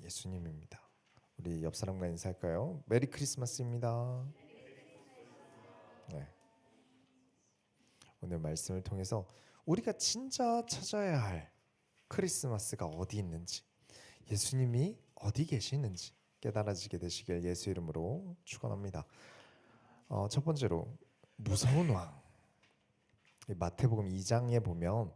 예수님입니다. 우리 옆 사람과 인사할까요? 메리 크리스마스입니다. 네, 오늘 말씀을 통해서 우리가 진짜 찾아야 할 크리스마스가 어디 있는지, 예수님이 어디 계시는지 깨달아지게 되시길 예수 이름으로 축원합니다. 첫 번째로 무서운 왕. 마태복음 2장에 보면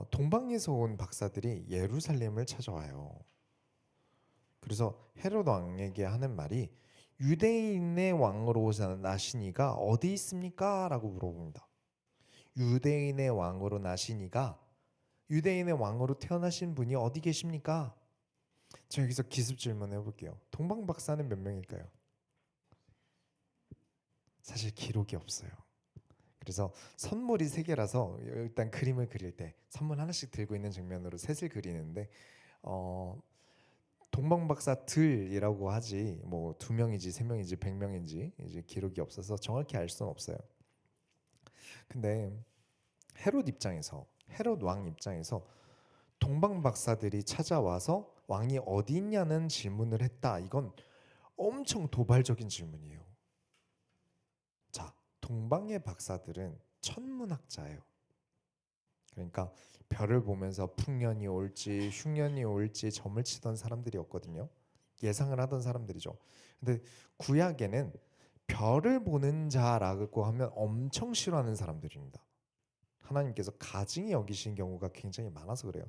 동방에서 온 박사들이 예루살렘을 찾아와요. 그래서 헤롯 왕에게 하는 말이 유대인의 왕으로 나시니가 어디 있습니까? 라고 물어봅니다. 유대인의 왕으로 나시니가 유대인의 왕으로 태어나신 분이 어디 계십니까? 저 여기서 기습 질문 해볼게요. 동방 박사는 몇 명일까요? 사실 기록이 없어요. 그래서 선물이 세 개라서 일단 그림을 그릴 때 선물 하나씩 들고 있는 장면으로 셋을 그리는데 동방박사들이라고 하지 뭐 2명이지 3명이지 100명인지 이제 기록이 없어서 정확히 알 수는 없어요. 근데 헤롯 왕 입장에서 동방박사들이 찾아와서 왕이 어디 있냐는 질문을 했다. 이건 엄청 도발적인 질문이에요. 자, 동방의 박사들은 천문학자예요. 그러니까 별을 보면서 풍년이 올지 흉년이 올지 점을 치던 사람들이었거든요. 예상을 하던 사람들이죠. 근데 구약에는 별을 보는 자라고 하면 엄청 싫어하는 사람들입니다. 하나님께서 가증히 여기신 경우가 굉장히 많아서 그래요.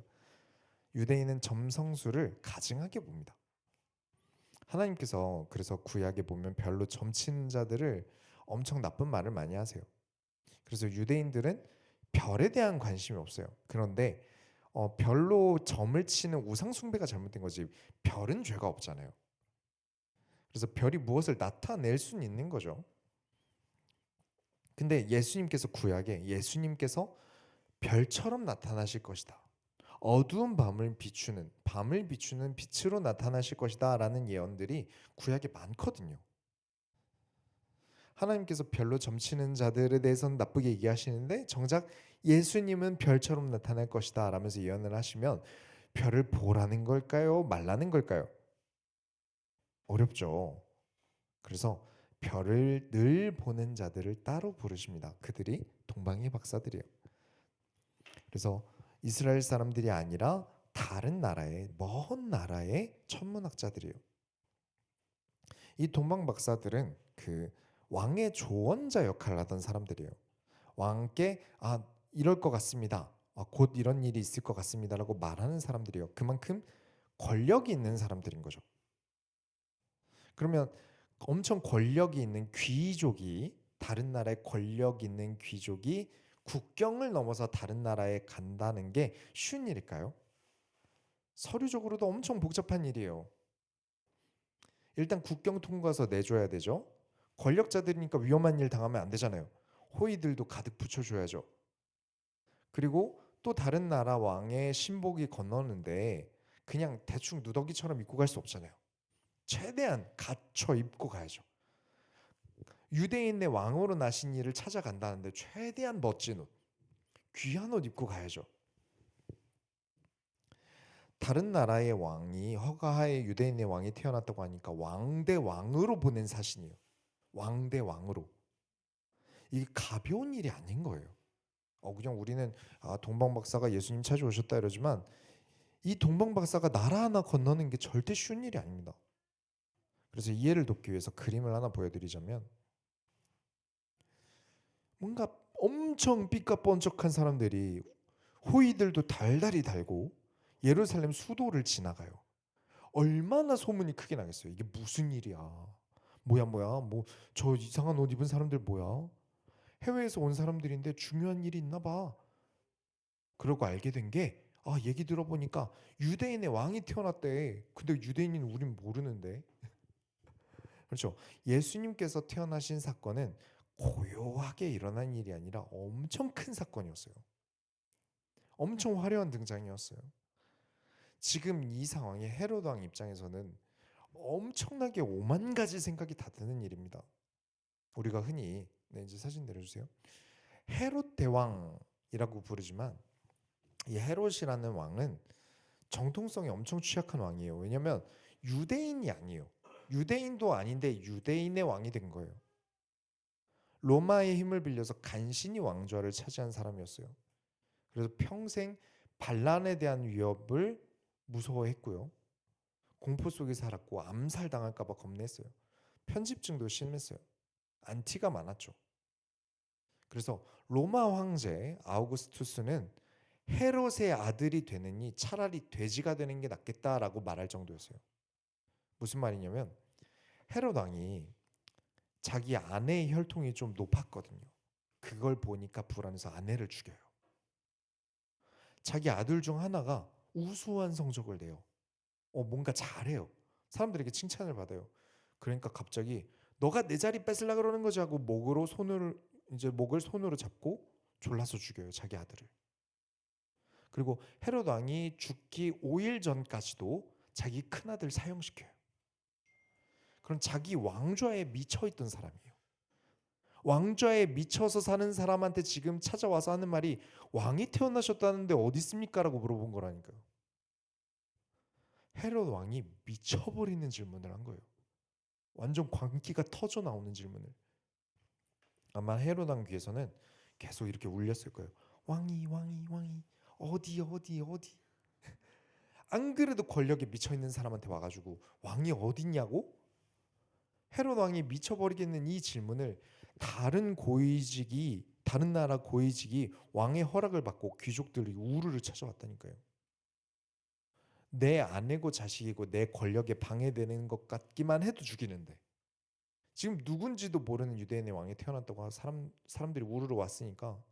유대인은 점성술을 가증하게 봅니다. 하나님께서 그래서 구약에 보면 별로 점치는 자들을 엄청 나쁜 말을 많이 하세요. 그래서 유대인들은 별에 대한 관심이 없어요. 그런데 별로 점을 치는 우상 숭배가 잘못된 거지 별은 죄가 없잖아요. 그래서 별이 무엇을 나타낼 수는 있는 거죠. 근데 예수님께서 구약에 예수님께서 별처럼 나타나실 것이다. 어두운 밤을 비추는 빛으로 나타나실 것이다 라는 예언들이 구약에 많거든요. 하나님께서 별로 점치는 자들에 대해서는 나쁘게 얘기하시는데 정작 예수님은 별처럼 나타날 것이다 라면서 예언을 하시면 별을 보라는 걸까요? 말라는 걸까요? 어렵죠. 그래서 별을 늘 보는 자들을 따로 부르십니다. 그들이 동방의 박사들이에요. 그래서 이스라엘 사람들이 아니라 다른 나라의 먼 나라의 천문학자들이에요. 이 동방 박사들은 그 왕의 조언자 역할을 하던 사람들이에요. 왕께 이럴 것 같습니다. 곧 이런 일이 있을 것 같습니다라고 말하는 사람들이에요. 그만큼 권력이 있는 사람들인 거죠. 그러면 엄청 권력이 있는 귀족이 다른 나라에 권력 있는 귀족이 국경을 넘어서 다른 나라에 간다는 게 쉬운 일일까요? 서류적으로도 엄청 복잡한 일이에요. 일단 국경 통과서 내줘야 되죠. 권력자들이니까 위험한 일 당하면 안 되잖아요. 호의들도 가득 붙여줘야죠. 그리고 또 다른 나라 왕의 신복이 건너는데 그냥 대충 누더기처럼 입고 갈 수 없잖아요. 최대한 갖춰 입고 가야죠. 유대인의 왕으로 나신 이를 찾아간다는데 최대한 멋진 옷, 귀한 옷 입고 가야죠. 다른 나라의 왕이 허가하에 유대인의 왕이 태어났다고 하니까 왕대 왕으로 보낸 사신이에요. 왕대 왕으로. 이게 가벼운 일이 아닌 거예요. 그냥 우리는 동방 박사가 예수님 찾아오셨다 이러지만 이 동방 박사가 나라 하나 건너는 게 절대 쉬운 일이 아닙니다. 그래서 이해를 돕기 위해서 그림을 하나 보여드리자면 뭔가 엄청 삐까뻔쩍한 사람들이 호위들도 달달이 달고 예루살렘 수도를 지나가요. 얼마나 소문이 크게 나겠어요. 이게 무슨 일이야? 뭐야 뭐 저 이상한 옷 입은 사람들 뭐야? 해외에서 온 사람들인데 중요한 일이 있나 봐. 그러고 알게 된 게 얘기 들어보니까 유대인의 왕이 태어났대. 근데 유대인인 우린 모르는데. 그렇죠. 예수님께서 태어나신 사건은 고요하게 일어난 일이 아니라 엄청 큰 사건이었어요. 엄청 화려한 등장이었어요. 지금 이 상황에 헤롯 왕 입장에서는 엄청나게 오만 가지 생각이 다 드는 일입니다. 우리가 흔히 이제 사진 내려주세요. 헤롯 대왕이라고 부르지만 이 헤롯이라는 왕은 정통성이 엄청 취약한 왕이에요. 왜냐면 유대인이 아니에요. 유대인도 아닌데 유대인의 왕이 된 거예요. 로마의 힘을 빌려서 간신히 왕좌를 차지한 사람이었어요. 그래서 평생 반란에 대한 위협을 무서워했고요. 공포 속에 살았고 암살당할까 봐 겁냈어요. 편집증도 심했어요. 안티가 많았죠. 그래서 로마 황제 아우구스투스는 헤롯의 아들이 되느니 차라리 돼지가 되는 게 낫겠다라고 말할 정도였어요. 무슨 말이냐면 헤롯 왕이 자기 아내의 혈통이 좀 높았거든요. 그걸 보니까 불안해서 아내를 죽여요. 자기 아들 중 하나가 우수한 성적을 내요. 뭔가 잘해요. 사람들에게 칭찬을 받아요. 그러니까 갑자기 너가 내 자리 뺏으려 그러는 거지 하고 목을 손으로 잡고 졸라서 죽여요. 자기 아들을. 그리고 헤롯 왕이 죽기 5일 전까지도 자기 큰아들 사형시켜요. 그럼 자기 왕좌에 미쳐있던 사람이에요. 왕좌에 미쳐서 사는 사람한테 지금 찾아와서 하는 말이 왕이 태어나셨다는데 어디 있습니까? 라고 물어본 거라니까요. 헤롯 왕이 미쳐버리는 질문을 한 거예요. 완전 광기가 터져 나오는 질문을. 아마 헤롯 왕 귀에서는 계속 이렇게 울렸을 거예요. 왕이 어디. 안 그래도 권력에 미쳐있는 사람한테 와가지고 왕이 어딨냐고? 헤롯 왕이 미쳐버리겠는 이 질문을 다른 나라 고위직이 왕의 허락을 받고 귀족들이 우르르 찾아왔다니까요. 내 아내고 자식이고 내 권력에 방해되는 것 같기만 해도 죽이는데 지금 누군지도 모르는 유대인의 왕이 태어났다고 사람들이 우르르 왔으니까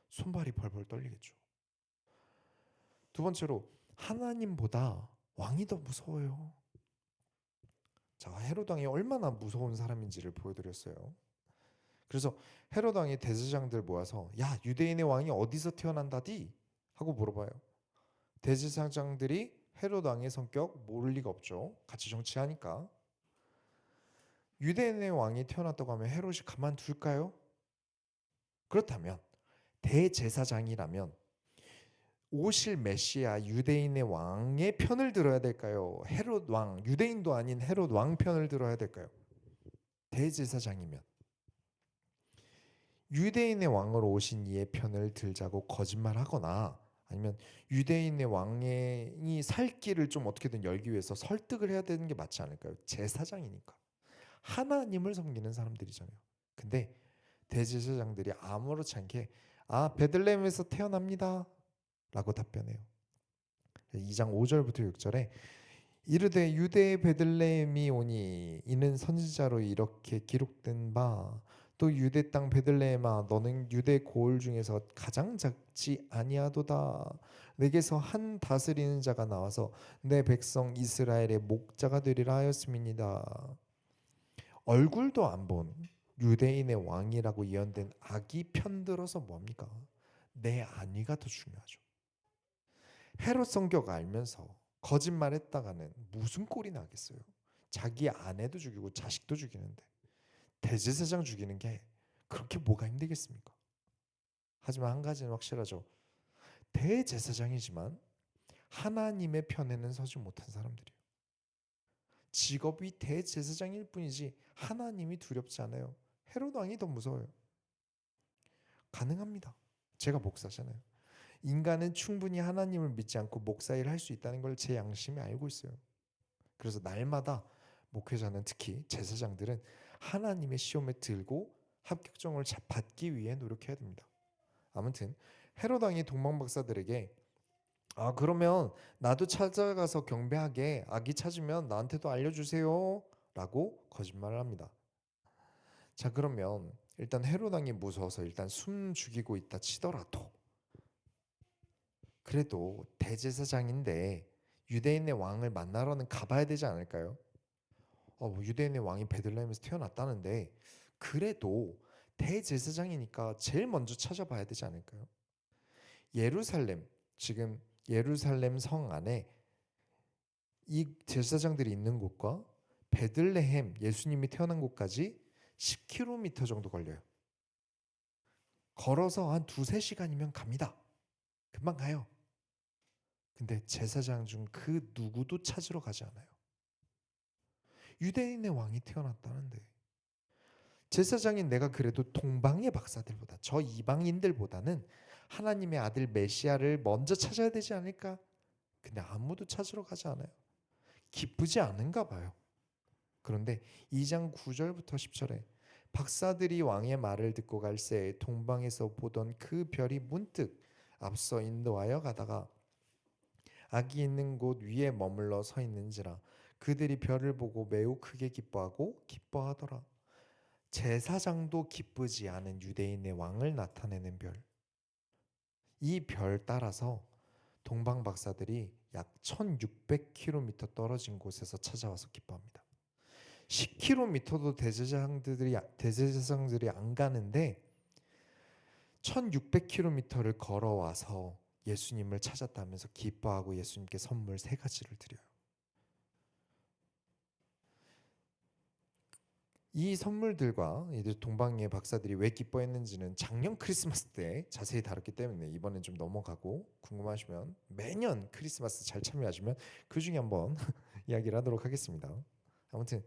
손발이 벌벌 떨리겠죠. 두 번째로 하나님보다 왕이 더 무서워요. 자, 헤롯 왕이 얼마나 무서운 사람인지를 보여드렸어요. 그래서 헤롯 왕이 대제사장들 모아서 야, 유대인의 왕이 어디서 태어난다디? 하고 물어봐요. 대제사장들이 헤롯 왕의 성격 모를 리가 없죠. 같이 정치하니까. 유대인의 왕이 태어났다고 하면 헤롯이 가만둘까요? 그렇다면 대제사장이라면 오실 메시아 유대인의 왕의 편을 들어야 될까요? 헤롯 왕, 유대인도 아닌 헤롯 왕 편을 들어야 될까요? 대제사장이면 유대인의 왕으로 오신 이의 편을 들자고 거짓말하거나 아니면 유대인의 왕이 살 길을 좀 어떻게든 열기 위해서 설득을 해야 되는 게 맞지 않을까요? 제사장이니까 하나님을 섬기는 사람들이잖아요. 근데 대제사장들이 아무렇지 않게 베들레헴에서 태어납니다 라고 답변해요. 2장 5절부터 6절에 이르되 유대의 베들레헴이 오니 이는 선지자로 이렇게 기록된 바 또 유대 땅 베들레헴아 너는 유대 고을 중에서 가장 작지 아니하도다. 내게서 한 다스리는 자가 나와서 내 백성 이스라엘의 목자가 되리라 하였음이니이다. 얼굴도 안 본 유대인의 왕이라고 예언된 아기 편들어서 뭡니까? 내 안위가 더 중요하죠. 헤롯 성격 알면서 거짓말했다가는 무슨 꼴이 나겠어요? 자기 아내도 죽이고 자식도 죽이는데 대제사장 죽이는 게 그렇게 뭐가 힘들겠습니까? 하지만 한 가지는 확실하죠. 대제사장이지만 하나님의 편에는 서지 못한 사람들이에요. 직업이 대제사장일 뿐이지 하나님이 두렵지 않아요. 헤롯 왕이 더 무서워요. 가능합니다. 제가 목사잖아요. 인간은 충분히 하나님을 믿지 않고 목사 일을 할 수 있다는 걸 제 양심이 알고 있어요. 그래서 날마다 목회자는 특히 제사장들은 하나님의 시험에 들고 합격점을 받기 위해 노력해야 됩니다. 아무튼 헤롯 왕이 동방 박사들에게 그러면 나도 찾아가서 경배하게 아기 찾으면 나한테도 알려주세요 라고 거짓말을 합니다. 자, 그러면 일단 헤롯 왕이 무서워서 일단 숨 죽이고 있다 치더라도 그래도 대제사장인데 유대인의 왕을 만나러는 가봐야 되지 않을까요? 유대인의 왕이 베들레헴에서 태어났다는데 그래도 대제사장이니까 제일 먼저 찾아봐야 되지 않을까요? 예루살렘, 지금 예루살렘 성 안에 이 제사장들이 있는 곳과 베들레헴, 예수님이 태어난 곳까지 10km 정도 걸려요. 걸어서 한 2-3시간이면 갑니다. 금방 가요. 근데 제사장 중 그 누구도 찾으러 가지 않아요. 유대인의 왕이 태어났다는데 제사장인 내가 그래도 동방의 박사들보다, 저 이방인들보다는 하나님의 아들 메시아를 먼저 찾아야 되지 않을까? 근데 아무도 찾으러 가지 않아요. 기쁘지 않은가 봐요. 그런데 2장 9절부터 10절에 박사들이 왕의 말을 듣고 갈새 동방에서 보던 그 별이 문득 앞서 인도하여 가다가 악이 있는 곳 위에 머물러 서 있는지라 그들이 별을 보고 매우 크게 기뻐하더라. 제사장도 기쁘지 않은 유대인의 왕을 나타내는 별. 이 별 따라서 동방 박사들이 약 1600km 떨어진 곳에서 찾아와서 기뻐합니다. 10km도 대제사장들이 안 가는데 1600km를 걸어와서 예수님을 찾았다면서 기뻐하고 예수님께 선물 3가지를 드려요. 이 선물들과 이들 동방의 박사들이 왜 기뻐했는지는 작년 크리스마스 때 자세히 다뤘기 때문에 이번엔 좀 넘어가고, 궁금하시면 매년 크리스마스 잘 참여하시면 그 중에 한번 이야기를 하도록 하겠습니다. 아무튼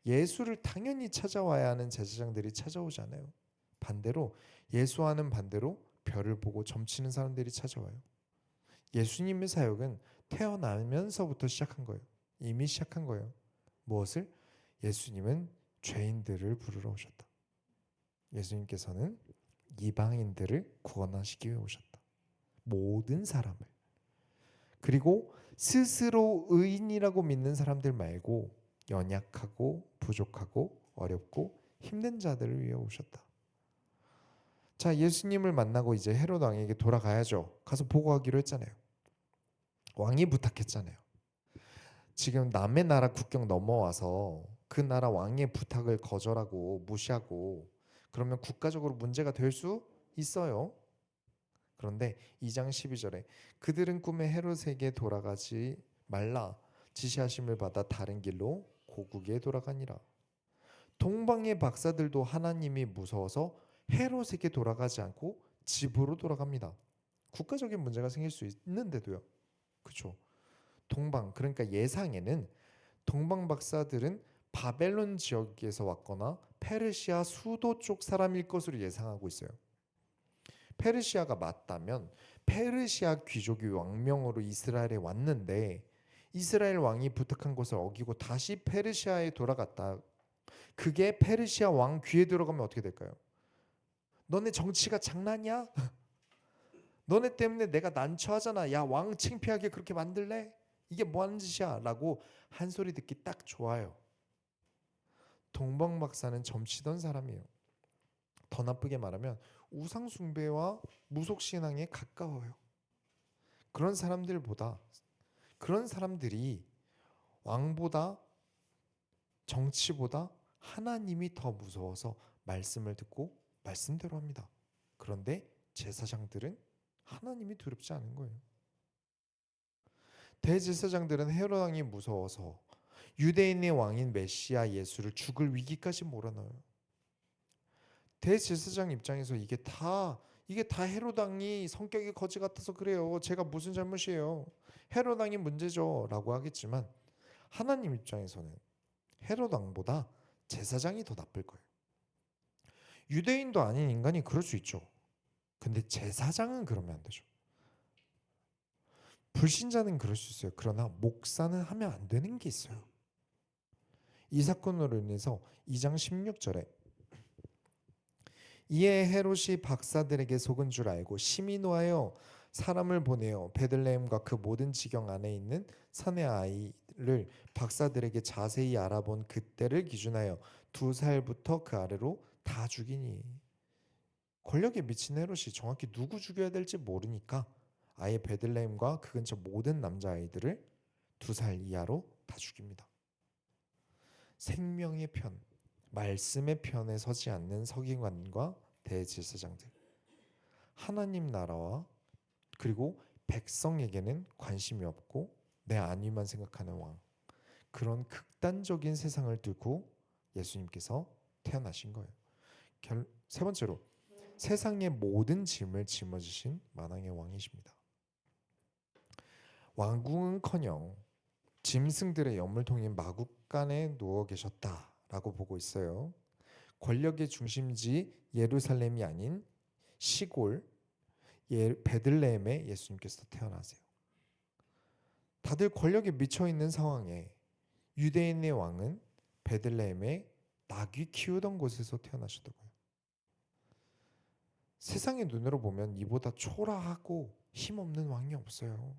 예수를 당연히 찾아와야 하는 제사장들이 찾아오지 않아요. 반대로 예수와는 반대로 별을 보고 점치는 사람들이 찾아와요. 예수님의 사역은 태어나면서부터 시작한 거예요. 이미 시작한 거예요. 무엇을? 예수님은 죄인들을 부르러 오셨다. 예수님께서는 이방인들을 구원하시기 위해 오셨다. 모든 사람을. 그리고 스스로 의인이라고 믿는 사람들 말고 연약하고 부족하고 어렵고 힘든 자들을 위해 오셨다. 자, 예수님을 만나고 이제 헤롯 왕에게 돌아가야죠. 가서 보고하기로 했잖아요. 왕이 부탁했잖아요. 지금 남의 나라 국경 넘어와서 그 나라 왕의 부탁을 거절하고 무시하고 그러면 국가적으로 문제가 될 수 있어요. 그런데 2장 12절에 그들은 꿈에 헤롯에게 돌아가지 말라 지시하심을 받아 다른 길로 고국에 돌아가니라. 동방의 박사들도 하나님이 무서워서 헤롯에게 돌아가지 않고 집으로 돌아갑니다. 국가적인 문제가 생길 수 있는데도요. 그렇죠. 동방, 그러니까 예상에는 동방 박사들은 바벨론 지역에서 왔거나 페르시아 수도 쪽 사람일 것으로 예상하고 있어요. 페르시아가 맞다면 페르시아 귀족이 왕명으로 이스라엘에 왔는데 이스라엘 왕이 부탁한 것을 어기고 다시 페르시아에 돌아갔다. 그게 페르시아 왕 귀에 들어가면 어떻게 될까요? 너네 정치가 장난이야? 너네 때문에 내가 난처하잖아. 야, 왕 창피하게 그렇게 만들래? 이게 뭐 하는 짓이야? 라고 한 소리 듣기 딱 좋아요. 동방 박사는 점치던 사람이에요. 더 나쁘게 말하면 우상 숭배와 무속 신앙에 가까워요. 그런 사람들이 왕보다 정치보다 하나님이 더 무서워서 말씀을 듣고 말씀대로 합니다. 그런데 제사장들은 하나님이 두렵지 않은 거예요. 대제사장들은 헤롯 왕이 무서워서 유대인의 왕인 메시아 예수를 죽을 위기까지 몰아넣어요. 대제사장 입장에서 이게 다 헤롯 왕이 성격이 거지 같아서 그래요. 제가 무슨 잘못이에요? 헤롯 왕이 문제죠라고 하겠지만 하나님 입장에서는 헤롯 왕보다 제사장이 더 나쁠 거예요. 유대인도 아닌 인간이 그럴 수 있죠. 근데 제사장은 그러면 안 되죠. 불신자는 그럴 수 있어요. 그러나 목사는 하면 안 되는 게 있어요. 이 사건으로 인해서 2장 16절에 이에 헤롯이 박사들에게 속은 줄 알고 심히 노하여 사람을 보내어 베들레헴과 그 모든 지경 안에 있는 산의 아이를 박사들에게 자세히 알아본 그때를 기준하여 2살부터 그 아래로 다 죽이니. 권력에 미친 헤롯이 정확히 누구 죽여야 될지 모르니까 아예 베들레헴과 그 근처 모든 남자아이들을 2살 이하로 다 죽입니다. 생명의 편, 말씀의 편에 서지 않는 서기관과 대제사장들, 하나님 나라와 그리고 백성에게는 관심이 없고 내 안위만 생각하는 왕, 그런 극단적인 세상을 뚫고 예수님께서 태어나신 거예요. 세 번째로 세상의 모든 짐을 짊어지신 만왕의 왕이십니다. 왕궁은커녕 짐승들의 연물통인 마국간에 누워 계셨다라고 보고 있어요. 권력의 중심지 예루살렘이 아닌 시골 베들레헴에 예수님께서 태어나세요. 다들 권력에 미쳐 있는 상황에 유대인의 왕은 베들레헴에 나귀 키우던 곳에서 태어나셨다고요. 세상의 눈으로 보면 이보다 초라하고 힘없는 왕이 없어요.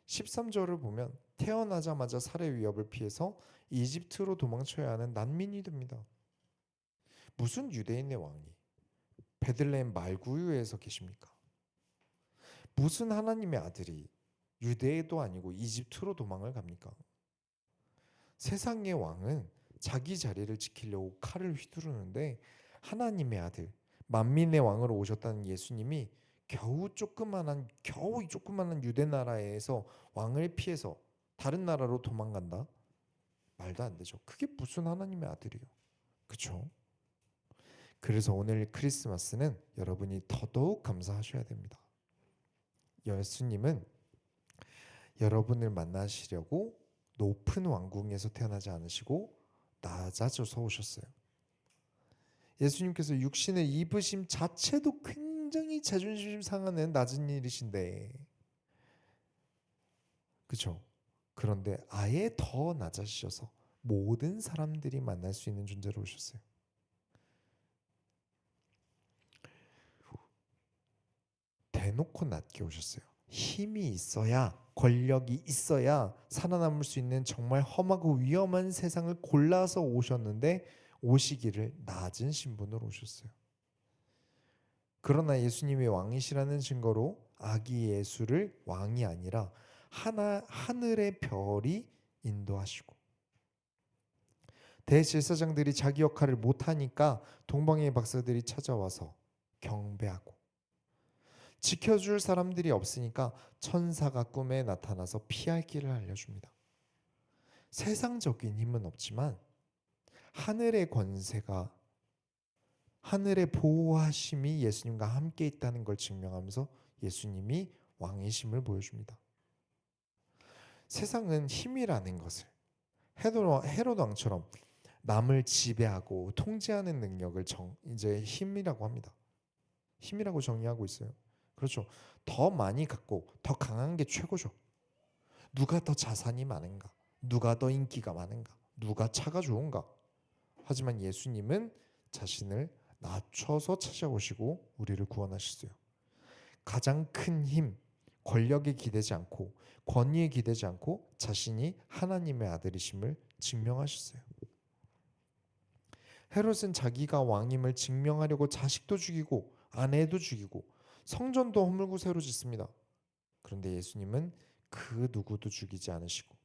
13절을 보면 태어나자마자 살해 위협을 피해서 이집트로 도망쳐야 하는 난민이 됩니다. 무슨 유대인의 왕이 베들레헴 말구유에서 계십니까? 무슨 하나님의 아들이 유대도 아니고 이집트로 도망을 갑니까? 세상의 왕은 자기 자리를 지키려고 칼을 휘두르는데 하나님의 아들, 만민의 왕으로 오셨다는 예수님이 겨우 조그만한 유대 나라에서 왕을 피해서 다른 나라로 도망간다? 말도 안 되죠. 그게 무슨 하나님의 아들이요? 그렇죠? 그래서 오늘 크리스마스는 여러분이 더더욱 감사하셔야 됩니다. 예수님은 여러분을 만나시려고 높은 왕궁에서 태어나지 않으시고 낮아져서 오셨어요. 예수님께서 육신을 입으심 자체도 굉장히 자존심 상하는 낮은 일이신데, 그렇죠? 그런데 아예 더 낮아지셔서 모든 사람들이 만날 수 있는 존재로 오셨어요. 대놓고 낮게 오셨어요. 힘이 있어야, 권력이 있어야 살아남을 수 있는 정말 험하고 위험한 세상을 골라서 오셨는데 오시기를 낮은 신분으로 오셨어요. 그러나 예수님이 왕이시라는 증거로 아기 예수를 왕이 아니라 하늘의 별이 인도하시고, 대제사장들이 자기 역할을 못하니까 동방의 박사들이 찾아와서 경배하고, 지켜줄 사람들이 없으니까 천사가 꿈에 나타나서 피할 길을 알려줍니다. 세상적인 힘은 없지만 하늘의 권세가, 하늘의 보호하심이 예수님과 함께 있다는 걸 증명하면서 예수님이 왕이심을 보여줍니다. 세상은 힘이라는 것을 헤롯 왕처럼 남을 지배하고 통제하는 능력을 이제 힘이라고 합니다. 힘이라고 정의하고 있어요. 그렇죠. 더 많이 갖고 더 강한 게 최고죠. 누가 더 자산이 많은가? 누가 더 인기가 많은가? 누가 차가 좋은가? 하지만 예수님은 자신을 낮춰서 찾아오시고 우리를 구원하셨어요. 가장 큰 힘, 권력에 기대지 않고 권위에 기대지 않고 자신이 하나님의 아들이심을 증명하셨어요. 헤롯은 자기가 왕임을 증명하려고 자식도 죽이고 아내도 죽이고 성전도 허물고 새로 짓습니다. 그런데 예수님은 그 누구도 죽이지 않으시고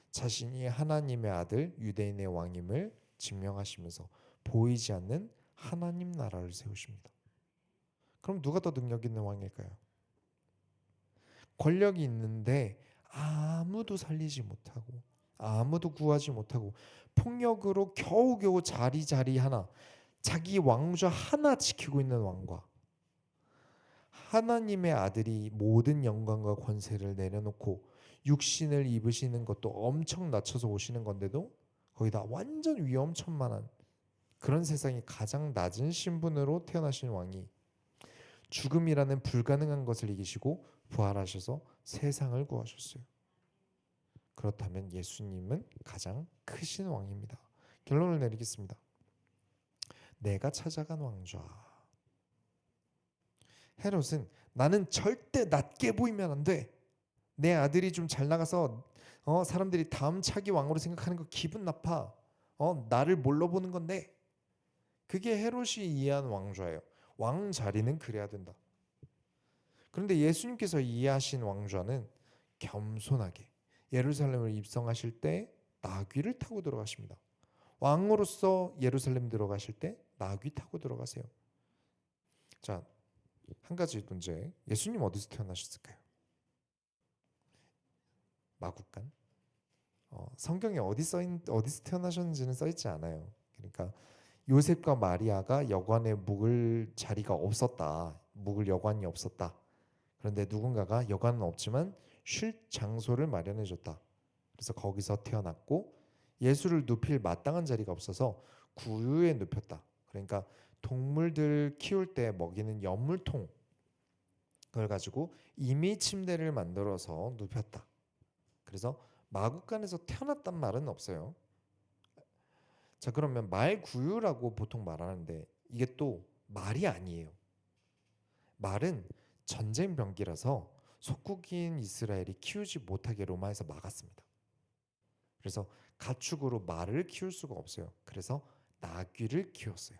자신이 하나님의 아들 유대인의 왕임을 증명하시면서 보이지 않는 하나님 나라를 세우십니다. 그럼 누가 더 능력 있는 왕일까요? 권력이 있는데 아무도 살리지 못하고 아무도 구하지 못하고 폭력으로 겨우겨우 자리 하나, 자기 왕좌 하나 지키고 있는 왕과 하나님의 아들이 모든 영광과 권세를 내려놓고 육신을 입으시는 것도 엄청 낮춰서 오시는 건데도 거기다 완전 위험천만한 그런 세상에 가장 낮은 신분으로 태어나신 왕이 죽음이라는 불가능한 것을 이기시고 부활하셔서 세상을 구하셨어요. 그렇다면 예수님은 가장 크신 왕입니다. 결론을 내리겠습니다. 내가 찾아간 왕좌. 헤롯은 나는 절대 낮게 보이면 안 돼. 내 아들이 좀 잘 나가서 사람들이 다음 차기 왕으로 생각하는 거 기분 나빠. 나를 뭘로 보는 건데. 그게 헤롯이 이해한 왕좌예요. 왕 자리는 그래야 된다. 그런데 예수님께서 이해하신 왕좌는 겸손하게 예루살렘을 입성하실 때 나귀를 타고 들어가십니다. 왕으로서 예루살렘 들어가실 때 나귀 타고 들어가세요. 자, 한 가지 문제. 예수님 어디서 태어나셨을까요? 마국간? 성경에 어디서 태어나셨는지는 써있지 않아요. 그러니까 요셉과 마리아가 여관에 묵을 자리가 없었다. 묵을 여관이 없었다. 그런데 누군가가 여관은 없지만 쉴 장소를 마련해 줬다. 그래서 거기서 태어났고 예수를 눕힐 마땅한 자리가 없어서 구유에 눕혔다. 그러니까 동물들 키울 때 먹이는 연물통 그걸 가지고 이미 침대를 만들어서 눕혔다. 그래서 마구간에서 태어났단 말은 없어요. 자, 그러면 말구유라고 보통 말하는데 이게 또 말이 아니에요. 말은 전쟁 병기라서 속국인 이스라엘이 키우지 못하게 로마에서 막았습니다. 그래서 가축으로 말을 키울 수가 없어요. 그래서 나귀를 키웠어요.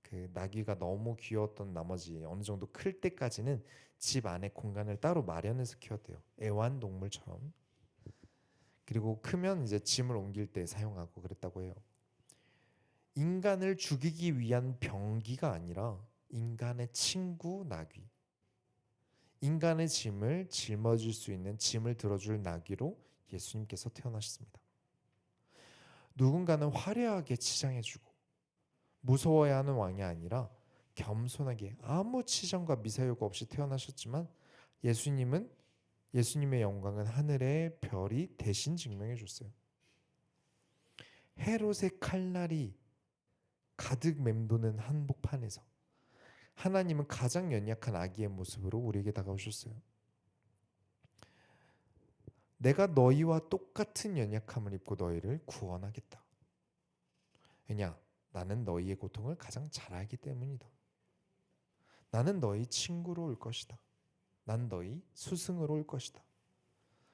그 나귀가 너무 귀여웠던 나머지 어느 정도 클 때까지는 집 안에 공간을 따로 마련해서 키웠대요. 애완동물처럼. 그리고 크면 이제 짐을 옮길 때 사용하고 그랬다고 해요. 인간을 죽이기 위한 병기가 아니라 인간의 친구 나귀. 인간의 짐을 짊어질 수 있는 짐을 들어줄 나귀로 예수님께서 태어나셨습니다. 누군가는 화려하게 치장해주고 무서워야 하는 왕이 아니라 겸손하게 아무 치장과 미사여가 없이 태어나셨지만 예수님의 영광은 하늘의 별이 대신 증명해 줬어요. 헤롯의 칼날이 가득 맴도는 한복판에서 하나님은 가장 연약한 아기의 모습으로 우리에게 다가오셨어요. 내가 너희와 똑같은 연약함을 입고 너희를 구원하겠다. 왜냐? 나는 너희의 고통을 가장 잘 알기 때문이다. 나는 너희 친구로 올 것이다. 난 너희 스승으로 올 것이다.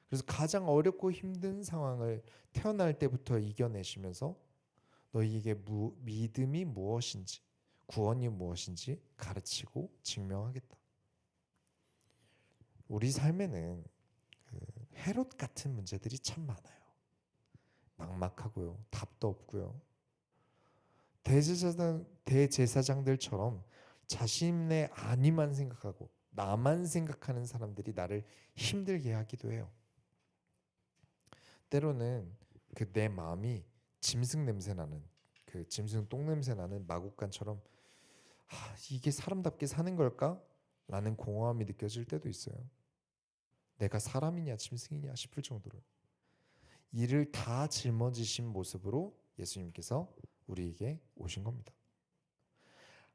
그래서 가장 어렵고 힘든 상황을 태어날 때부터 이겨내시면서 너희에게 믿음이 무엇인지 구원이 무엇인지 가르치고 증명하겠다. 우리 삶에는 헤롯 같은 문제들이 참 많아요. 막막하고요. 답도 없고요. 대제사장들처럼 자신의 안위만 생각하고 나만 생각하는 사람들이 나를 힘들게 하기도 해요. 때로는 그 내 마음이 짐승 냄새 나는 그 짐승 똥 냄새 나는 마구간처럼 이게 사람답게 사는 걸까? 라는 공허함이 느껴질 때도 있어요. 내가 사람이냐 짐승이냐 싶을 정도로 이를 다 짊어지신 모습으로 예수님께서 우리에게 오신 겁니다.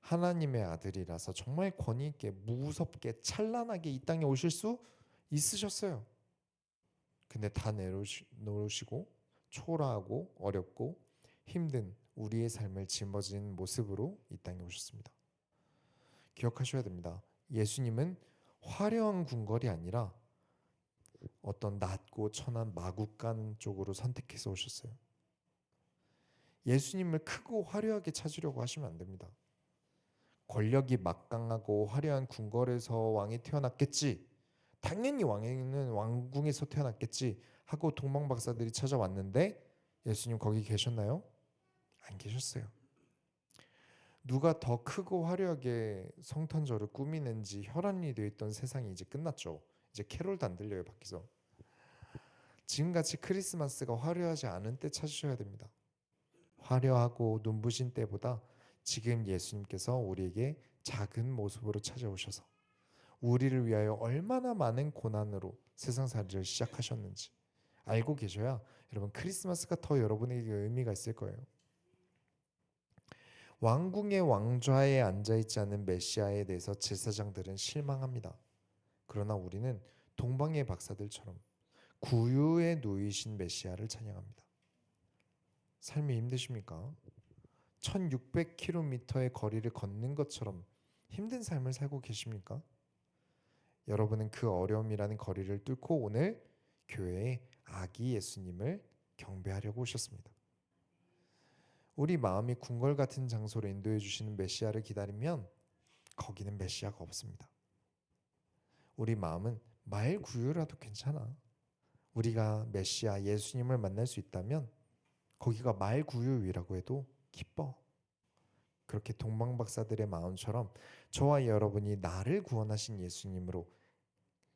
하나님의 아들이라서 정말 권위 있게 무섭게 찬란하게 이 땅에 오실 수 있으셨어요. 근데 다 내놓으시고 초라하고 어렵고 힘든 우리의 삶을 짊어진 모습으로 이 땅에 오셨습니다. 기억하셔야 됩니다. 예수님은 화려한 궁궐이 아니라 어떤 낮고 천한 마구간 쪽으로 선택해서 오셨어요. 예수님을 크고 화려하게 찾으려고 하시면 안 됩니다. 권력이 막강하고 화려한 궁궐에서 왕이 태어났겠지. 당연히 왕은 왕궁에서 태어났겠지 하고 동방박사들이 찾아왔는데 예수님 거기 계셨나요? 안 계셨어요. 누가 더 크고 화려하게 성탄절을 꾸미는지 혈안이 되어 있던 세상이 이제 끝났죠. 이제 캐롤도 안 들려요, 밖에서. 지금같이 크리스마스가 화려하지 않은 때 찾으셔야 됩니다. 화려하고 눈부신 때보다 지금 예수님께서 우리에게 작은 모습으로 찾아오셔서 우리를 위하여 얼마나 많은 고난으로 세상살이를 시작하셨는지 알고 계셔야 여러분 크리스마스가 더 여러분에게 의미가 있을 거예요. 왕궁의 왕좌에 앉아있지 않은 메시아에 대해서 제사장들은 실망합니다. 그러나 우리는 동방의 박사들처럼 구유에 누이신 메시아를 찬양합니다. 삶이 힘드십니까? 1600km의 거리를 걷는 것처럼 힘든 삶을 살고 계십니까? 여러분은 그 어려움이라는 거리를 뚫고 오늘 교회에 아기 예수님을 경배하려고 오셨습니다. 우리 마음이 궁궐 같은 장소로 인도해 주시는 메시아를 기다리면 거기는 메시아가 없습니다. 우리 마음은 말구유라도 괜찮아. 우리가 메시아 예수님을 만날 수 있다면 거기가 말구유이라고 해도 기뻐. 그렇게 동방박사들의 마음처럼 저와 여러분이 나를 구원하신 예수님으로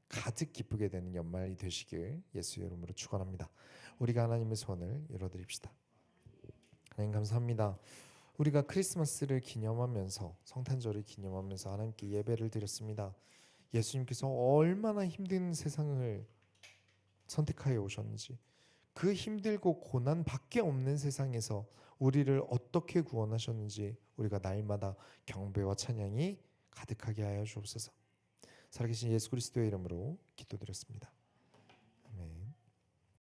가득 기쁘게 되는 연말이 되시길 예수 이름으로 축원합니다. 우리가 하나님의 소원을 이뤄드립시다. 하나님 감사합니다. 우리가 크리스마스를 기념하면서 성탄절을 기념하면서 하나님께 예배를 드렸습니다. 예수님께서 얼마나 힘든 세상을 선택하여 오셨는지, 그 힘들고 고난 밖에 없는 세상에서 우리를 어떻게 구원하셨는지 우리가 날마다 경배와 찬양이 가득하게 하여 주옵소서. 살아계신 예수 그리스도의 이름으로 기도드렸습니다.